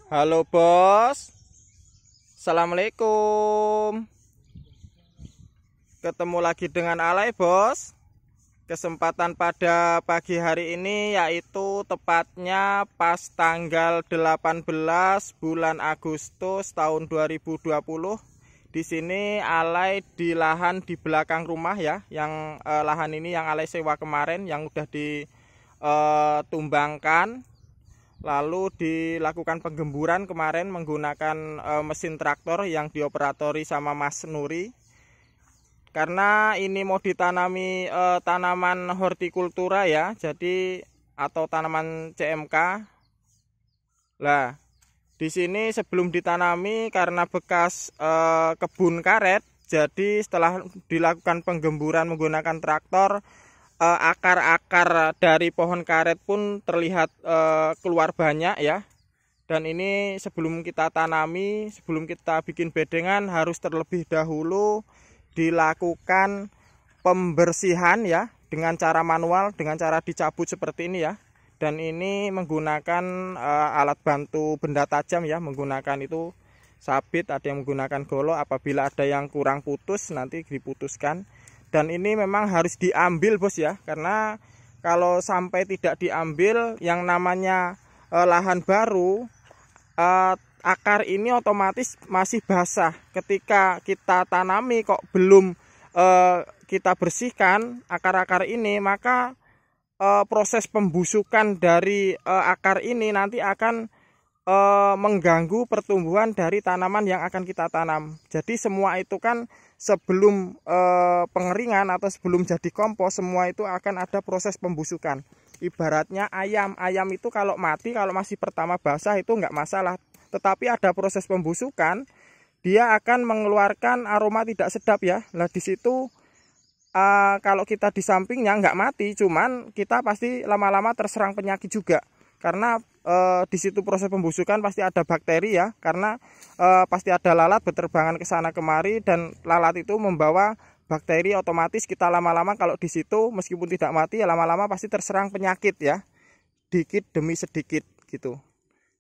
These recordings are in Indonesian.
Halo bos, assalamualaikum. Ketemu lagi dengan Alay bos. Kesempatan pada pagi hari ini yaitu tepatnya pas tanggal 18 bulan Agustus tahun 2020. Di sini Alay di lahan di belakang rumah ya, yang lahan ini yang Alay sewa kemarin yang udah ditumbangkan. Lalu dilakukan penggemburan kemarin menggunakan mesin traktor yang dioperatori sama Mas Nuri. Karena ini mau ditanami tanaman hortikultura ya, jadi atau tanaman CMK. Lah, di sini sebelum ditanami karena bekas kebun karet, jadi setelah dilakukan penggemburan menggunakan traktor, akar-akar dari pohon karet pun terlihat keluar banyak ya. Dan ini sebelum kita tanami, sebelum kita bikin bedengan harus terlebih dahulu dilakukan pembersihan ya, dengan cara manual, dengan cara dicabut seperti ini ya. Dan ini menggunakan alat bantu benda tajam ya, menggunakan itu sabit, ada yang menggunakan golok. Apabila ada yang kurang putus nanti diputuskan. Dan ini memang harus diambil bos ya, karena kalau sampai tidak diambil yang namanya lahan baru, akar ini otomatis masih basah. Ketika kita tanami kok belum kita bersihkan akar-akar ini, maka proses pembusukan dari akar ini nanti akan mengganggu pertumbuhan dari tanaman yang akan kita tanam. Jadi semua itu kan sebelum pengeringan atau sebelum jadi kompos, semua itu akan ada proses pembusukan. Ibaratnya ayam itu kalau mati, kalau masih pertama basah itu nggak masalah. Tetapi ada proses pembusukan, dia akan mengeluarkan aroma tidak sedap ya. Nah di situ kalau kita di sampingnya nggak mati, cuman kita pasti lama-lama terserang penyakit juga. Karena di situ proses pembusukan pasti ada bakteri ya, karena pasti ada lalat berterbangan ke sana kemari, dan lalat itu membawa bakteri. Otomatis kita lama-lama kalau di situ meskipun tidak mati ya lama-lama pasti terserang penyakit ya, dikit demi sedikit gitu.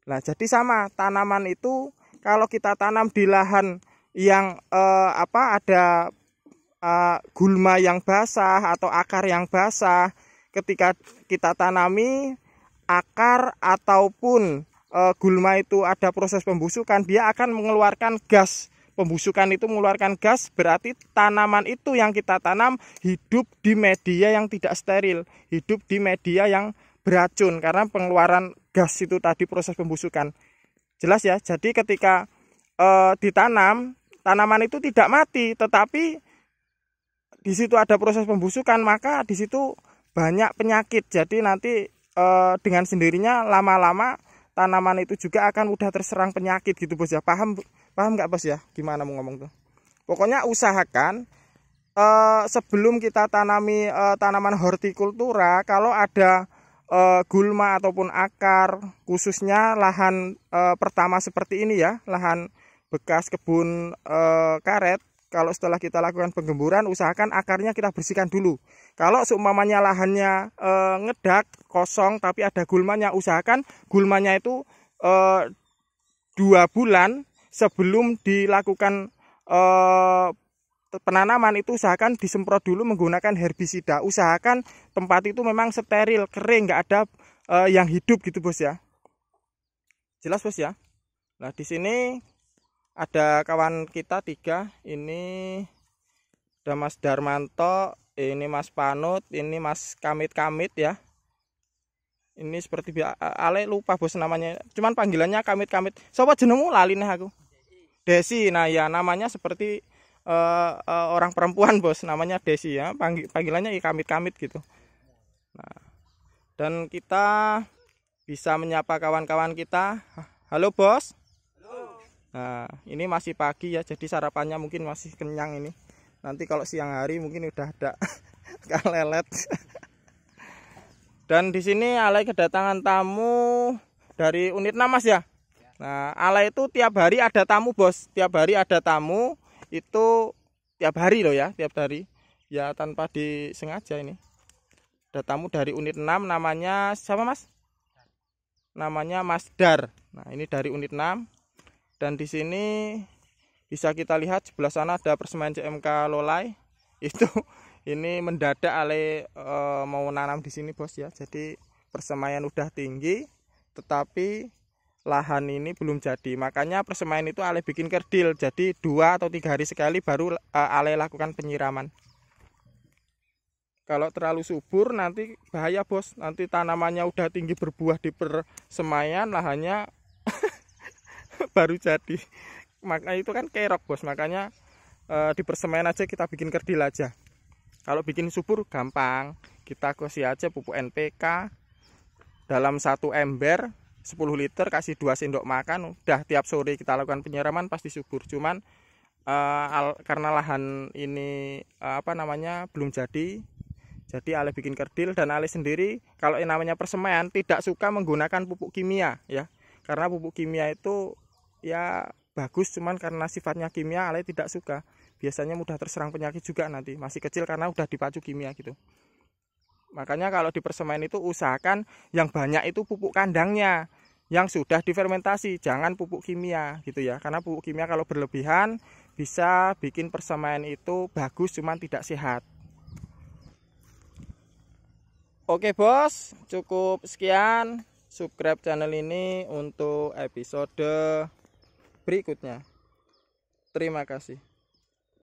Nah jadi sama tanaman itu, kalau kita tanam di lahan yang ada gulma yang basah atau akar yang basah, ketika kita tanami akar ataupun gulma itu ada proses pembusukan, dia akan mengeluarkan gas. Pembusukan itu mengeluarkan gas, berarti tanaman itu yang kita tanam hidup di media yang tidak steril, hidup di media yang beracun karena pengeluaran gas itu tadi, proses pembusukan. Jelas ya. Jadi ketika ditanam, tanaman itu tidak mati, tetapi di situ ada proses pembusukan, maka di situ banyak penyakit. Jadi nanti dengan sendirinya lama-lama tanaman itu juga akan mudah terserang penyakit gitu bos ya. Paham nggak bos ya gimana mau ngomong tuh? Pokoknya usahakan sebelum kita tanami tanaman hortikultura, kalau ada gulma ataupun akar, khususnya lahan pertama seperti ini ya, lahan bekas kebun karet, kalau setelah kita lakukan penggemburan, usahakan akarnya kita bersihkan dulu. Kalau seumpamanya lahannya ngedak, kosong, tapi ada gulmanya, usahakan gulmanya itu 2 bulan sebelum dilakukan penanaman itu usahakan disemprot dulu menggunakan herbisida. Usahakan tempat itu memang steril, kering, nggak ada yang hidup gitu bos ya. Jelas bos ya. Nah di sini ada kawan kita 3, ini ada Mas Darmanto, ini Mas Panut, ini Mas Kamit-Kamit ya. Ini seperti Ale lupa bos namanya, cuman panggilannya Kamit-Kamit. Sopo jenengmu lali nih aku. Desi. Nah ya namanya seperti orang perempuan bos, namanya Desi ya. Panggilannya Kamit-Kamit gitu. Nah, dan kita bisa menyapa kawan-kawan kita. Halo bos. Nah ini masih pagi ya, jadi sarapannya mungkin masih kenyang ini. Nanti kalau siang hari mungkin udah ada kalelet. Dan di sini Alay kedatangan tamu dari unit 6 mas ya. Nah Alay itu tiap hari ada tamu bos, tiap hari ada tamu itu, tiap hari loh ya, tiap hari ya, tanpa disengaja. Ini ada tamu dari unit 6, namanya siapa mas? Namanya Mas Dar. Nah, ini dari unit 6. Dan di sini bisa kita lihat sebelah sana ada persemaian CMK Lolai. Itu ini mendadak Ale mau nanam di sini, Bos ya. Jadi persemaian udah tinggi tetapi lahan ini belum jadi. Makanya persemaian itu Ale bikin kerdil. Jadi 2 atau 3 hari sekali baru Ale lakukan penyiraman. Kalau terlalu subur nanti bahaya, Bos. Nanti tanamannya udah tinggi berbuah di persemaian, lahannya baru jadi. Makanya itu kan kerok, Bos. Makanya di persemaian aja kita bikin kerdil aja. Kalau bikin subur gampang, kita kasih aja pupuk NPK dalam 1 ember 10 liter, kasih 2 sendok makan, udah tiap sore kita lakukan penyiraman pasti subur. Cuman karena lahan ini belum jadi Ale bikin kerdil. Dan Ale sendiri kalau yang namanya persemaian tidak suka menggunakan pupuk kimia ya, karena pupuk kimia itu ya bagus, cuman karena sifatnya kimia Ale tidak suka. Biasanya mudah terserang penyakit juga nanti, masih kecil karena udah dipacu kimia gitu. Makanya kalau di persemaian itu usahakan yang banyak itu pupuk kandangnya yang sudah difermentasi, jangan pupuk kimia gitu ya. Karena pupuk kimia kalau berlebihan bisa bikin persemaian itu bagus cuman tidak sehat. Oke, Bos, cukup sekian. Subscribe channel ini untuk episode berikutnya. Terima kasih.